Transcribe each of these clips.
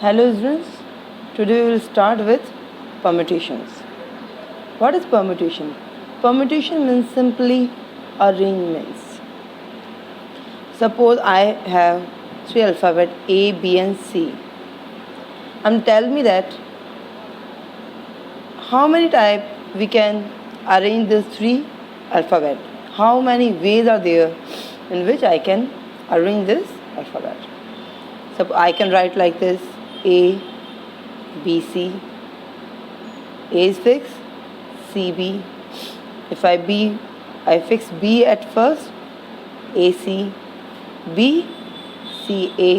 Hello students, today we will start with permutations. What is permutation? Permutation means simply arrangements. Suppose I have three alphabet A, B and C. Tell me that how many type we can arrange these three alphabet. How many ways are there in which I can arrange this alphabet. So I can write like this: A, B, C. A is fixed, C, B. If I fix B at first, A, C, B, C, A.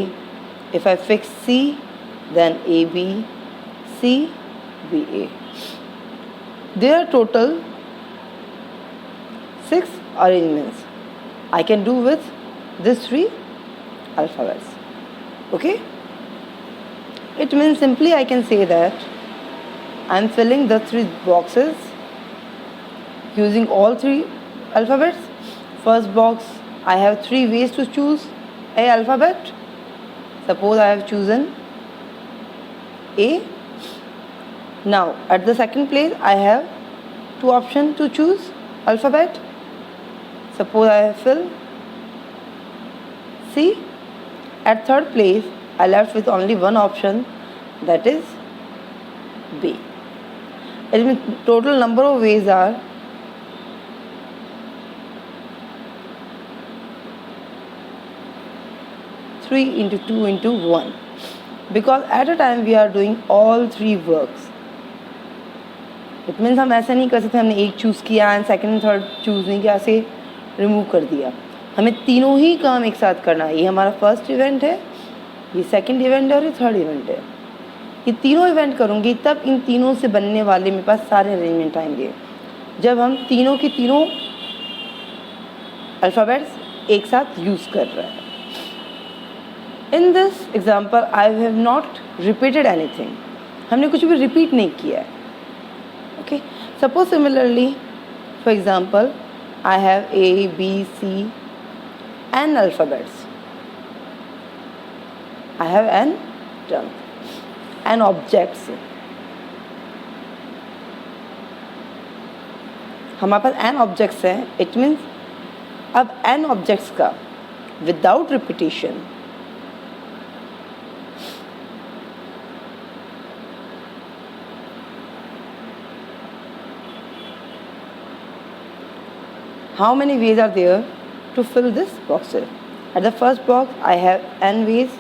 If I fix C, then A, B, C, B, A. There are total 6 arrangements I can do with these 3 alphabets. Okay? It means simply I can say that I am filling the 3 boxes using all 3 alphabets. First box, I have 3 ways to choose a alphabet. Suppose I have chosen A. Now at the second place I have 2 options to choose alphabet. Suppose I have filled C. At third place I left with only one option, that is B. It means total number of ways are 3 into 2 into 1, because at a time we are doing all 3 works. It means हम ऐसा नहीं कर सकते हमने एक choose किया and second and third choose नहीं किया, ऐसे रिमूव कर दिया. हमें तीनों ही काम एक साथ करना है. ये हमारा फर्स्ट इवेंट है, ये सेकंड इवेंट है और ये थर्ड इवेंट है. ये तीनों इवेंट करूँगी तब इन तीनों से बनने वाले मेरे पास सारे अरेंजमेंट आएंगे. जब हम तीनों के तीनों अल्फ़ाबेट्स एक साथ यूज़ कर रहे हैं. In this example I have not repeated anything. हमने कुछ भी रिपीट नहीं किया है. Okay, suppose similarly for example I have A, B, C, n alphabets. I have n terms, n objects. हमारे पास n objects हैं. It means अब n objects का without repetition how many ways are there to fill this boxes? At the first box I have n ways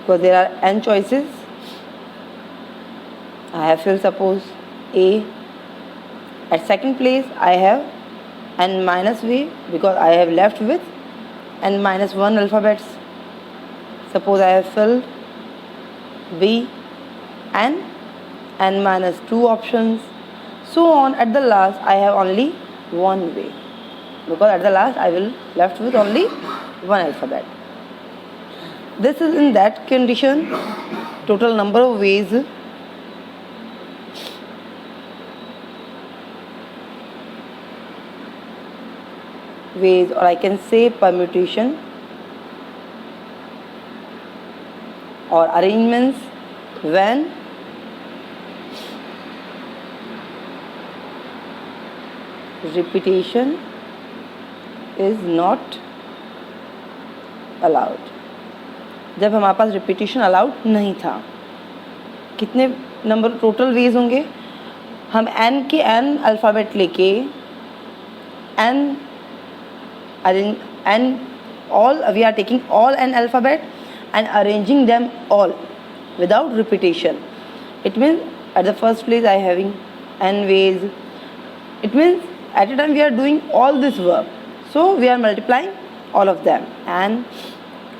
because there are n choices. I have filled suppose A. At second place I have n minus way because I have left with n minus 1 alphabets. Suppose I have filled B and n minus 2 options. So on, at the last I have only one way because at the last I will left with only one alphabet. This is in that condition total number of ways or I can say permutation or arrangements when repetition is not allowed. जब हमारे पास repetition allowed नहीं था. कितने number total veg होंगे? हम n के n alphabet लेके n all we are taking all n alphabet and arranging them all without repetition. It means at the first place I having n ways. It means at a time we are doing all this work, so we are multiplying all of them, and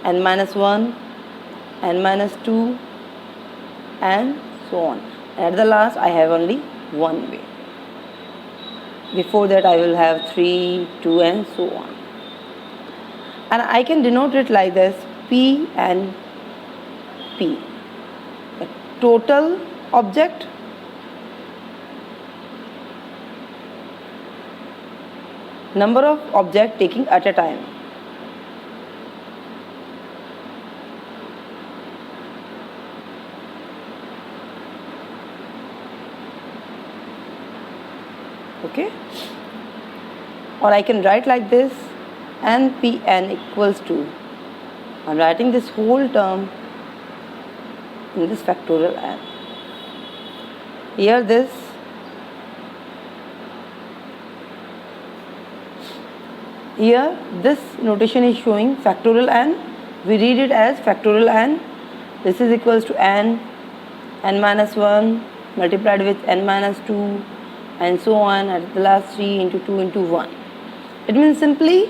n minus 1, n minus 2 and so on. And at the last I have only one way. Before that I will have 3, 2 and so on. And I can denote it like this: P and P. The total object number of object taking at a time. Okay, or I can write like this, npn equals to, I'm writing this whole term in this factorial n. Here this notation is showing factorial n. We read it as factorial n. This is equals to n minus 1 multiplied with n minus 2 and so on at the last 3 into 2 into 1. It means simply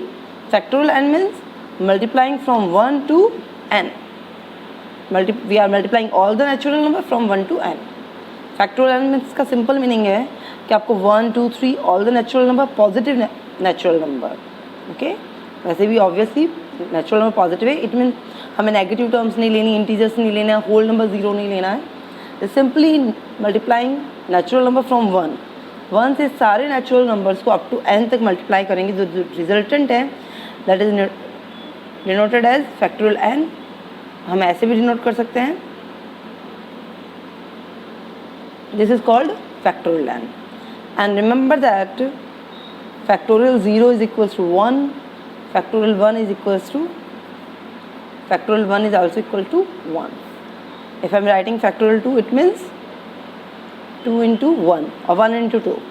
factorial n means multiplying from 1 to n. We are multiplying all the natural number from 1 to n. Factorial n means का simple meaning है कि आपको 1, 2, 3 all the natural number positive natural number. Okay, वैसे भी obviously natural number positive है. It means हमें negative terms नहीं लेनी, integers नहीं लेना है, whole number 0 नहीं लेना है. It's simply multiplying natural number from 1. 1 से सारे natural numbers को up to n तक multiply करेंगे. जो resultant है that is denoted as factorial n. हम ऐसे भी denote कर सकते हैं. This is called factorial n. And remember that factorial 0 is equals to 1, factorial 1 is equals to, factorial 1 is also equal to 1. If I am writing factorial 2, it means 2 into 1 or 1 into 2.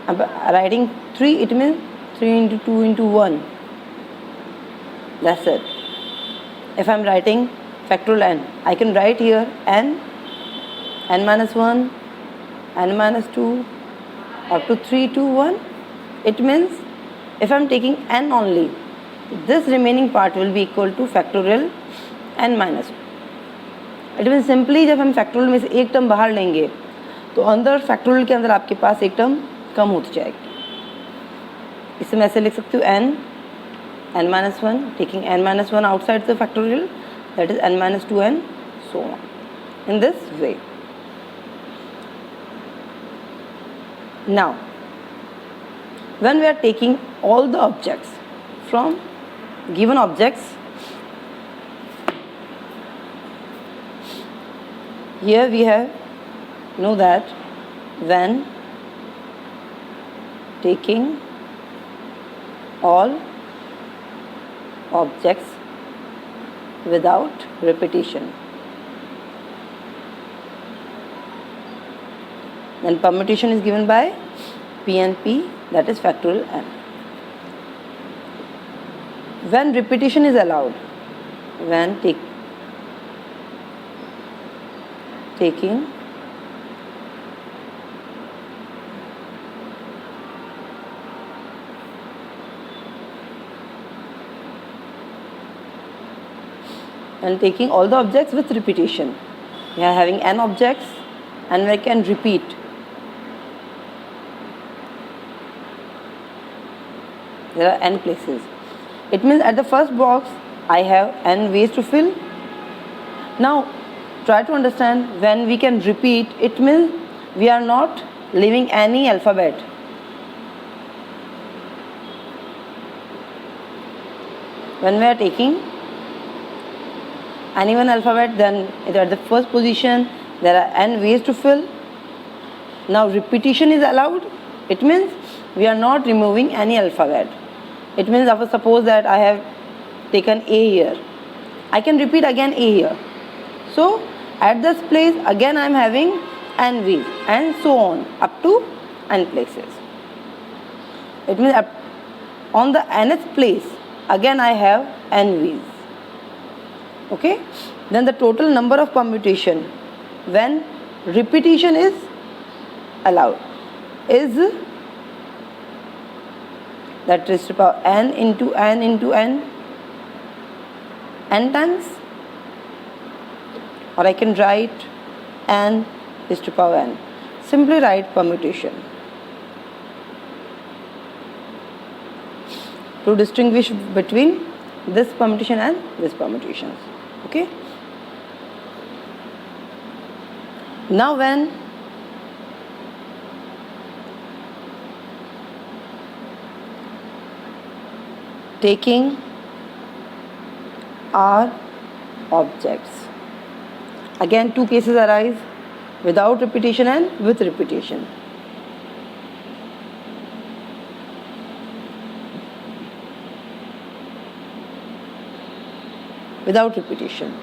I am writing 3, it means 3 into 2 into 1. That's it. If I am writing factorial n, I can write here n minus 1, n minus 2, up to 3, 2, 1. It means if I am taking n only, this remaining part will be equal to factorial n minus 2. It means simply जब हम factorial में से एक term बाहर लेंगे तो अंदर factorial के अंदर आपके पास एक टर्म कम होती जाएगी. इसे मैं ऐसे लिख सकती हूँ n minus 1, taking n minus 1 outside the factorial, that is n minus 2 and so on. In this way. Now, when we are taking all the objects from given objects, here we have know that when taking all objects without repetition, then permutation is given by P and P, that is factorial n. When repetition is allowed, when taking all the objects with repetition, we are having n objects and we can repeat. There are n places. It means at the first box I have n ways to fill. Now try to understand, when we can repeat, it means we are not leaving any alphabet. When we are taking any one alphabet, then at the first position there are n ways to fill. Now repetition is allowed. It means we are not removing any alphabet. It means suppose that I have taken A here, I can repeat again A here. So at this place again I am having n ways and so on up to n places. It means on the nth place again I have n ways. Okay, then the total number of permutation when repetition is allowed is that is to the power n into n into n times, or I can write n is to the power n. Simply write permutation to distinguish between this permutation and this permutations. Okay, now when taking our objects, again two cases arise, without repetition and with repetition. without repetition.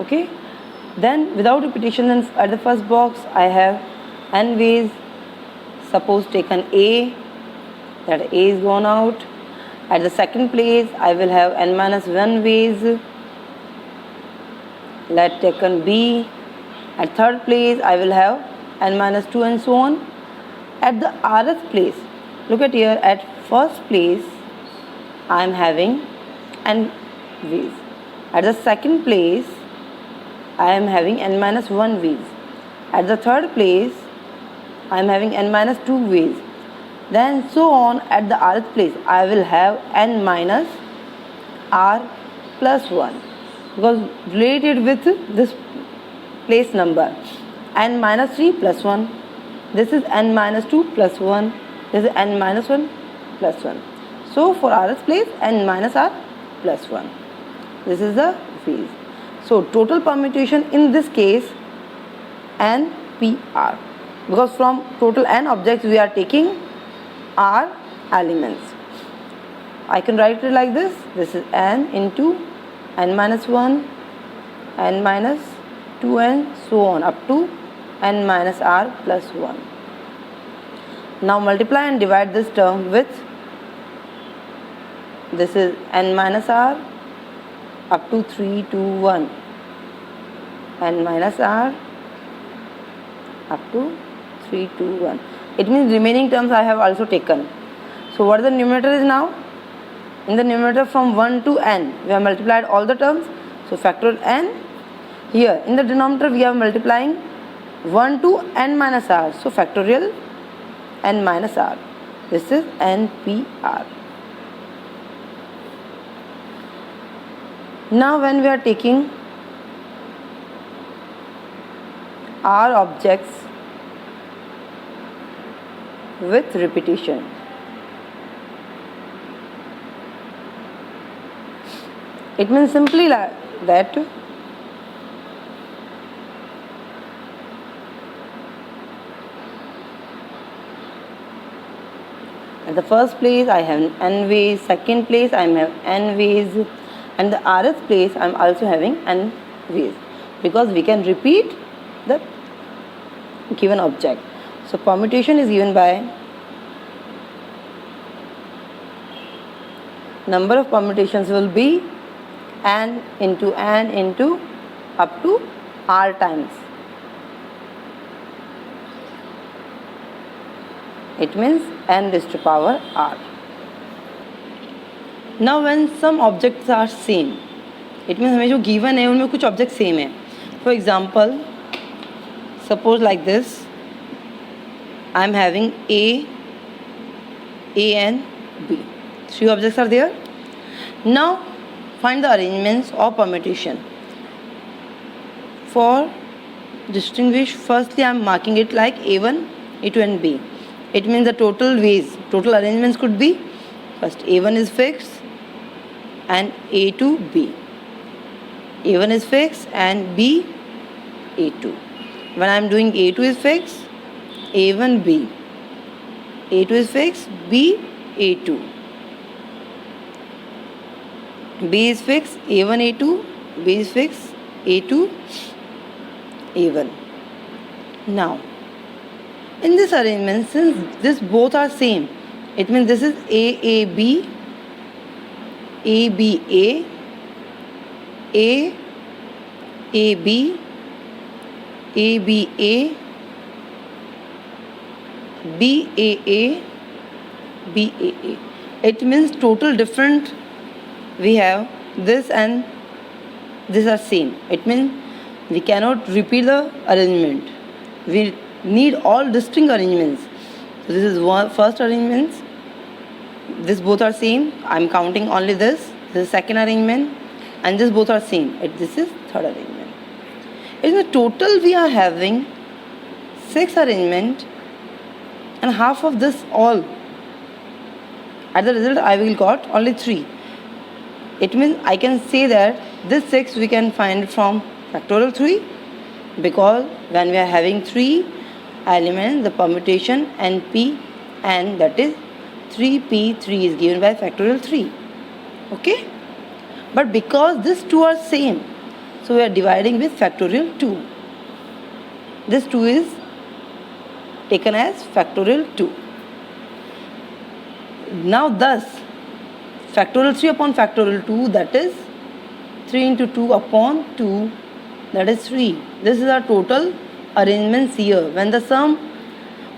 Okay, then without repetition, then at the first box I have n ways. Suppose taken A, that A is gone out. At the second place I will have n minus 1 ways. Let taken B. At third place I will have n minus 2 and so on. At the rth place, look at here, at first place I am having n ways. At the second place I am having n minus 1 ways. At the third place I am having n minus 2 ways. Then so on, at the rth place I will have n minus r plus 1, because related with this place number, n minus 3 plus 1, this is n minus 2 plus 1, this is n minus 1 plus 1. So for rth place n minus r plus 1, this is the phase. So total permutation in this case NPR, because from total n objects we are taking r elements. I can write it like this. This is n into n minus 1, n minus 2 and so on up to n minus r plus 1. Now multiply and divide this term with, this is n minus r up to 3, 2, 1, n minus r up to 3, 2, 1. It means remaining terms I have also taken. So what the numerator is now? In the numerator from 1 to n we have multiplied all the terms, so factorial n. Here in the denominator we are multiplying 1 to n minus r, so factorial n minus r. This is NPR. Now when we are taking r objects with repetition, it means simply like that at the first place I have n ways, second place I have n ways, and the rth place I am also having n ways, because we can repeat the given object. So permutation is given by number of permutations will be n into up to r times. It means n raised to power r. Now when some objects are same, it means हमें जो given है उनमें कुछ objects same है. For example, suppose like this, I am having A and B. 3 objects are there. Now find the arrangements or permutation. For distinguish, firstly I am marking it like A1, A2 and B. It means the total ways, total arrangements could be, first A1 is fixed and A2 B. A1 is fixed and B A2. When I am doing A2 is fixed, A1 B. A2 is fixed, B A2. B is fixed, A1 A2, B is fixed, A2 A1. Now in this arrangement, since this both are same, it means this is AAB, ABA, AAB, ABA, BAA, BAA. It means total different we have this and this are same. It means we cannot repeat the arrangement. We need all distinct arrangements. So this is one first arrangements. This both are same. I am counting only this. This is second arrangement, and this both are same. This is third arrangement. In the total we are having 6 arrangement, and half of this all. At the result I will got only 3. It means I can say that this 6 we can find from factorial 3, because when we are having 3 elements, the permutation NP, and that is 3p3 is given by factorial 3. Okay? But because these two are same, so we are dividing with factorial 2. This 2 is taken as factorial 2. Now thus, factorial 3 upon factorial 2, that is 3 into 2 upon 2, that is 3. This is our total arrangements here. When the sum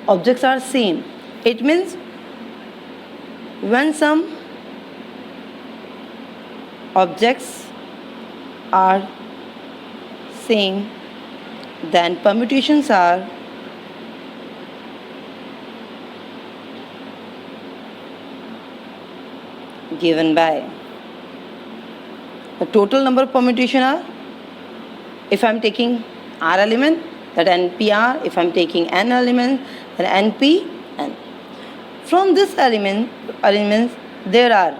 objects are same, it means when some objects are same, then permutations are given by the total number of permutation are, if I am taking R element, that NPR. If I am taking N element, then NP N. From this elements there are,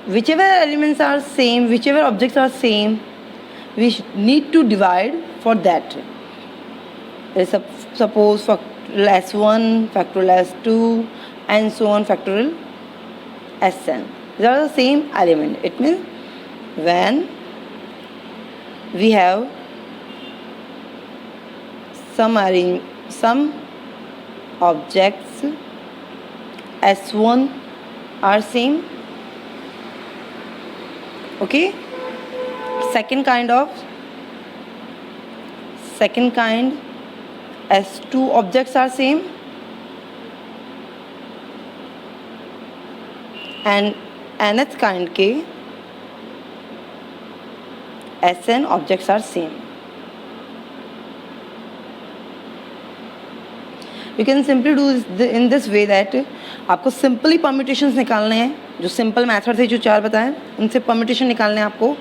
whichever elements are same, whichever objects are same, we need to divide for that. Suppose factorial S1, factorial S2, and so on, factorial Sn. These are the same element. It means when we have some objects S1 are same. Okay. Second kind S2 objects are same, and nth kind के Sn objects are same. You can simply do in this way that आपको simply permutations निकालने हैं. जो simple method थे जो 4 बताएं, उनसे permutation निकालने हैं आपको.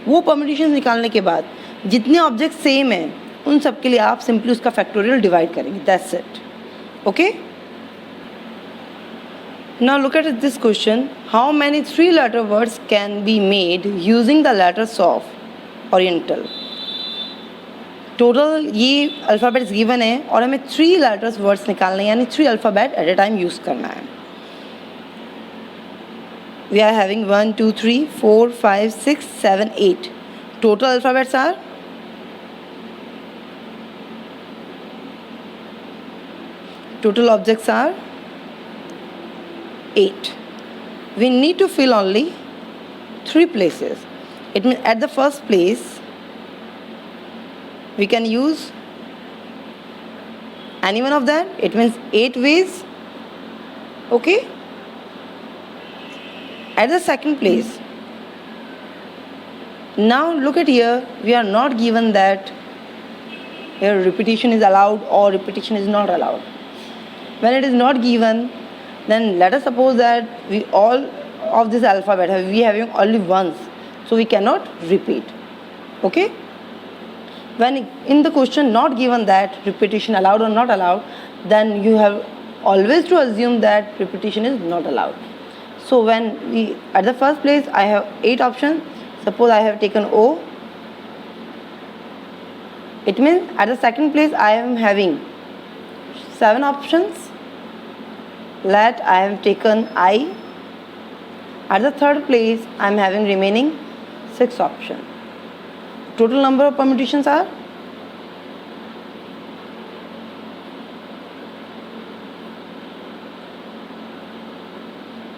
वो परम्यूटेशन निकालने के बाद जितने ऑब्जेक्ट सेम हैं उन सब के लिए आप सिंपली उसका फैक्टोरियल डिवाइड करेंगे. That's it. Okay. Now look at this question. How many 3-letter words can be made using the letters of Oriental? Total ये अल्फ़ाबेट्स गिवन है और हमें 3 लेटर्स वर्ड्स निकालने हैं, यानी 3 alphabet at a time use करना है. We are having 1 2 3 4 5 6 7 8. Total alphabets are total objects are 8. We need to fill only 3 places. It means at the first place we can use any one of them. It means 8 ways. Okay. At the second place, now look at here, we are not given that here repetition is allowed or repetition is not allowed. When it is not given, then let us suppose that we all of this alphabet we having only once, so we cannot repeat. Okay. When in the question not given that repetition allowed or not allowed, then you have always to assume that repetition is not allowed. So when we at the first place I have 8 options. Suppose I have taken O. It means at the second place I am having 7 options. Let I have taken I. At the third place I am having remaining 6 options. Total number of permutations are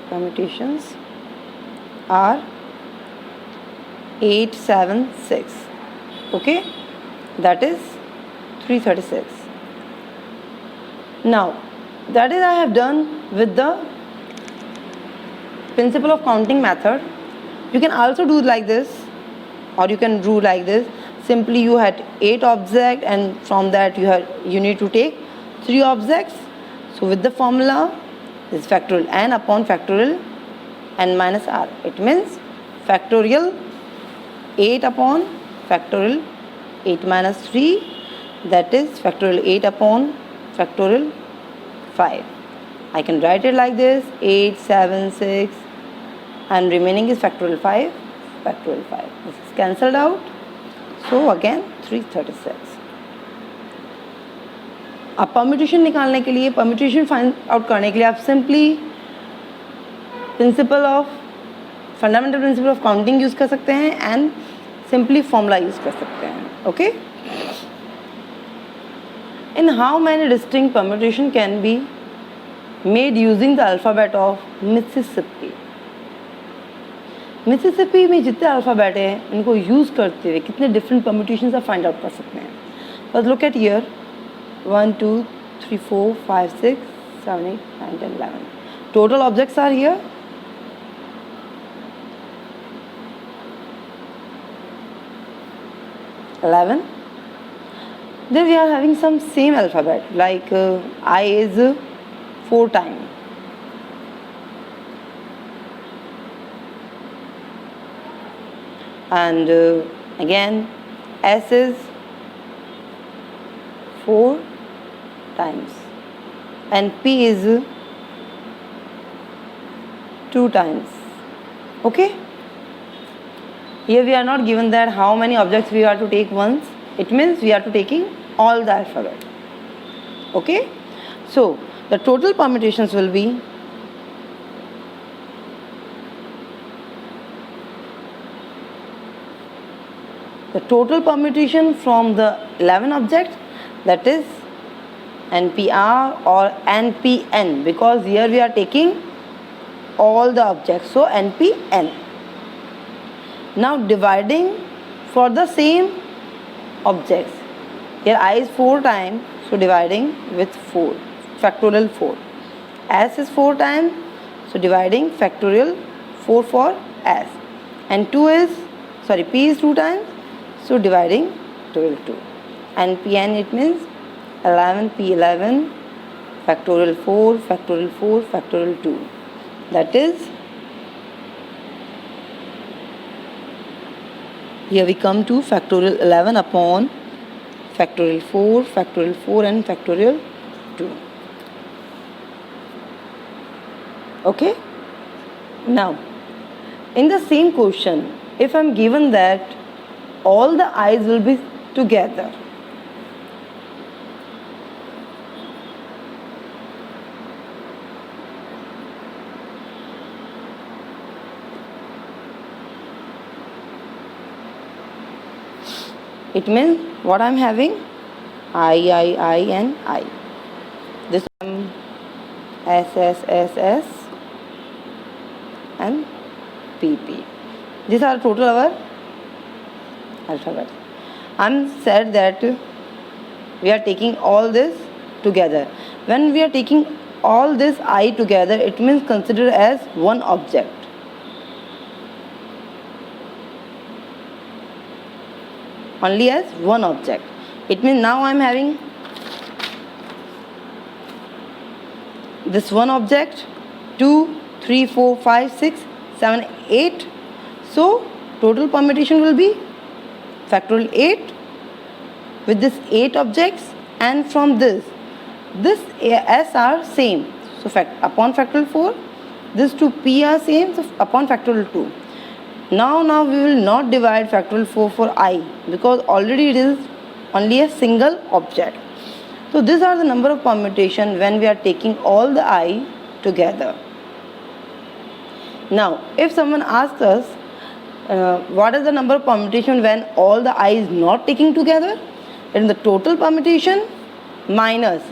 permutations are 8 7 6. Okay, that is 336. Now that is I have done with the principle of counting method. You can also do like this, or you can do like this. Simply you had 8 objects and from that you need to take 3 objects. So with the formula is factorial n upon factorial n minus r. It means factorial 8 upon factorial 8 minus 3, that is factorial 8 upon factorial 5. I can write it like this: 8 7 6 and remaining is factorial 5, factorial 5. This is cancelled out. So again 336. अब permutation निकालने के लिए, permutation find out करने के लिए आप simply principle of fundamental principle of counting use कर सकते हैं एंड सिंपली फॉर्मूला यूज़ कर सकते हैं. Okay. In how many distinct permutation can be made using the alphabet of Mississippi. Mississippi में जितने अल्फ़ाबेट हैं उनको यूज़ करते हुए कितने डिफरेंट परम्यूटेशंस आप फाइंड आउट कर सकते हैं. बस look at here 1 2 3 4 5 6 7 8 9 10 11. Total objects are here. 11. Then we are having some same alphabet like I is 4 times. And again S is 4 times and P is 2 times. Okay. Here we are not given that how many objects we are to take once. It means we are to taking all the alphabet. Okay. So the total permutations will be the total permutation from the 11 objects, that is NPR or NPN, because here we are taking all the objects, so NPN. Now dividing for the same objects, here I is 4 times, so dividing with 4, factorial 4. S is 4 times, so dividing factorial 4 for S, and 2 is, sorry, P is 2 times, so dividing 2. And Pn, it means 11 P11 factorial 4 factorial 4 factorial 2, that is, here we come to factorial 11 upon factorial 4 and factorial 2. Okay. Now in the same question, if I am given that all the i's will be together, it means what I am having, I and I. This S and PP. These are total our alphabet. I am said that we are taking all this together. When we are taking all this I together, it means consider as one object. Only as one object. It means now I am having this one object, 2, 3, 4, 5, 6, 7, 8. So total permutation will be factorial 8 with this 8 objects, and from this S are same. So upon factorial 4, this 2 P are same, so upon factorial 2. Now we will not divide factorial 4 for I, because already it is only a single object. So these are the number of permutation when we are taking all the I together. Now if someone asks us what is the number of permutation when all the I is not taking together, then the total permutation minus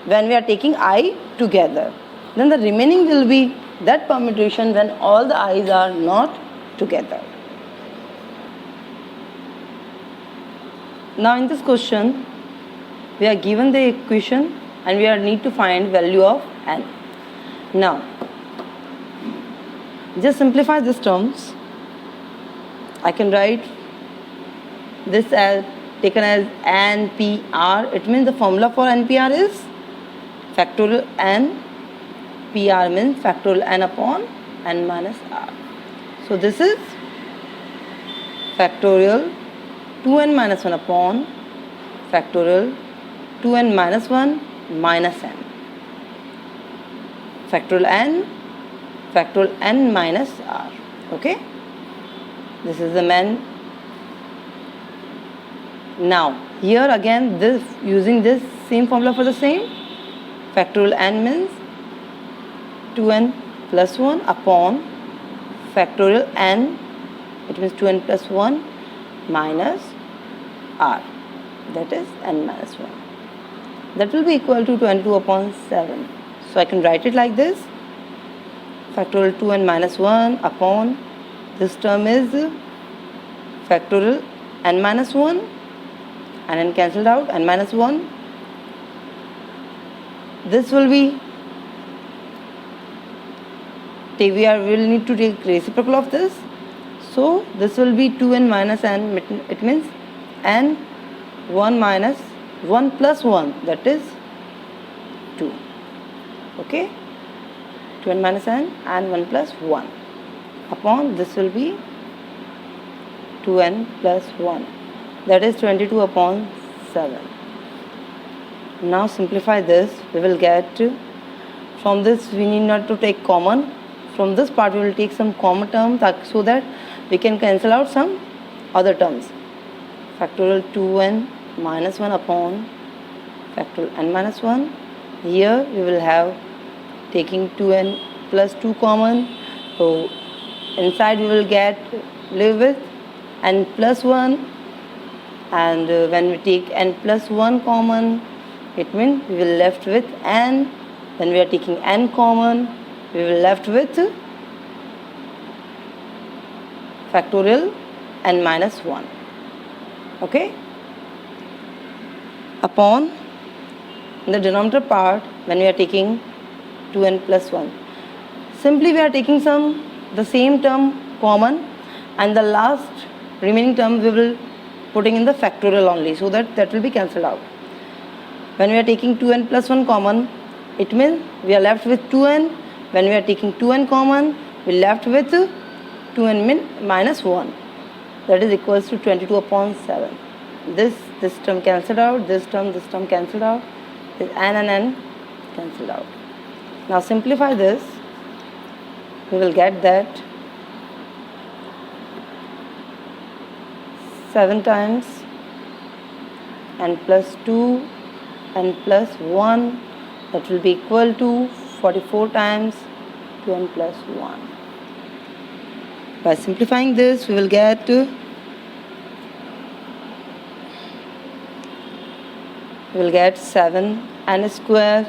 when we are taking I together, then the remaining will be that permutation when all the I's are not together. Now in this question we are given the equation and we are need to find value of n. Now just simplify these terms. I can write this as taken as NPR. It means the formula for NPR is factorial n. PR means factorial n upon n minus r. So this is factorial 2n minus 1 upon factorial 2n minus 1 minus n. Factorial n factorial n minus r. Okay, this is the main. Now here again, this using this same formula for the same, factorial n means 2n plus 1 upon factorial n, it means 2n plus 1 minus r, that is n minus 1. That will be equal to 22 upon 7. So I can write it like this, factorial 2n minus 1 upon, this term is factorial n minus 1, and n cancelled out, n minus 1. This will be, we will need to take reciprocal of this. So this will be 2n minus n, it means n 1 minus 1 plus 1, that is 2. Okay, 2n minus n and 1 plus 1 upon, this will be 2n plus 1, that is 22 upon 7. Now simplify this, we will get, from this we need not to take common, from this part we will take some common term so that we can cancel out some other terms. Factorial 2n minus 1 upon factorial n minus 1. Here we will have taking 2n plus 2 common, so inside we will get live with n plus 1, and when we take n plus 1 common, it means we will left with n. When we are taking n common, we will left with factorial n minus 1. Okay, upon the denominator part, when we are taking 2n plus 1, simply we are taking the same term common, and the last remaining term we will putting in the factorial only, so that will be cancelled out. When we are taking 2n plus 1 common, it means we are left with 2n. When we are taking 2n common, we left with 2n minus 1, that is equals to 22 upon 7. This term cancelled out, this term cancelled out, this n and n cancelled out. Now simplify this, we will get that 7 times n plus 2 n plus 1, that will be equal to 44 times 2n plus 1. By simplifying this, we will get we will get 7n square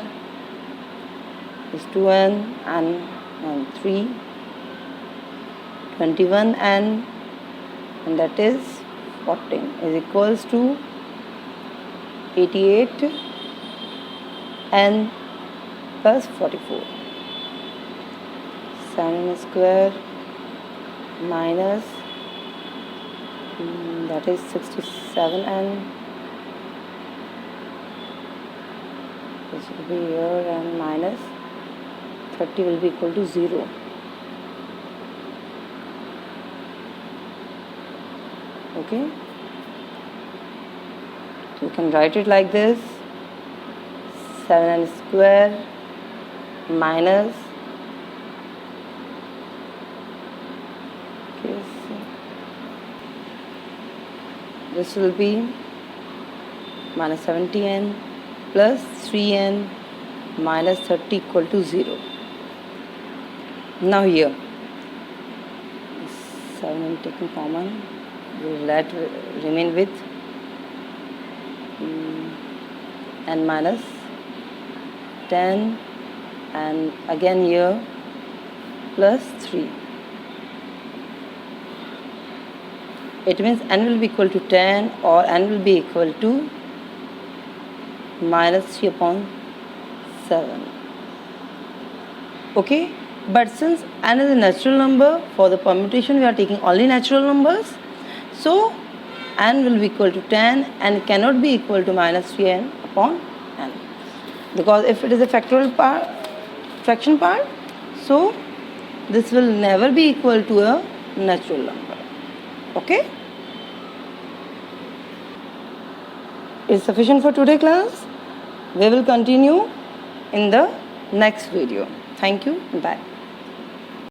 is 2n and 3, 21n, and that is 14 is equals to 88 n plus 44. 7n square minus that is 67n, this will be here, and minus 30 will be equal to 0. Okay, so you can write it like this, 7n square minus, this will be minus 70n plus 3n minus 30 equal to 0. Now here 7n taking common, we will let remain with n minus 10, and again here plus 3. It means n will be equal to 10 or n will be equal to minus 3 upon 7. Okay, but since n is a natural number, for the permutation we are taking only natural numbers, so n will be equal to 10 and cannot be equal to minus 3n upon n, because if it is a factorial part, fraction part, so this will never be equal to a natural number. Okay, it's sufficient for today class. We will continue in the next video. Thank you. Bye.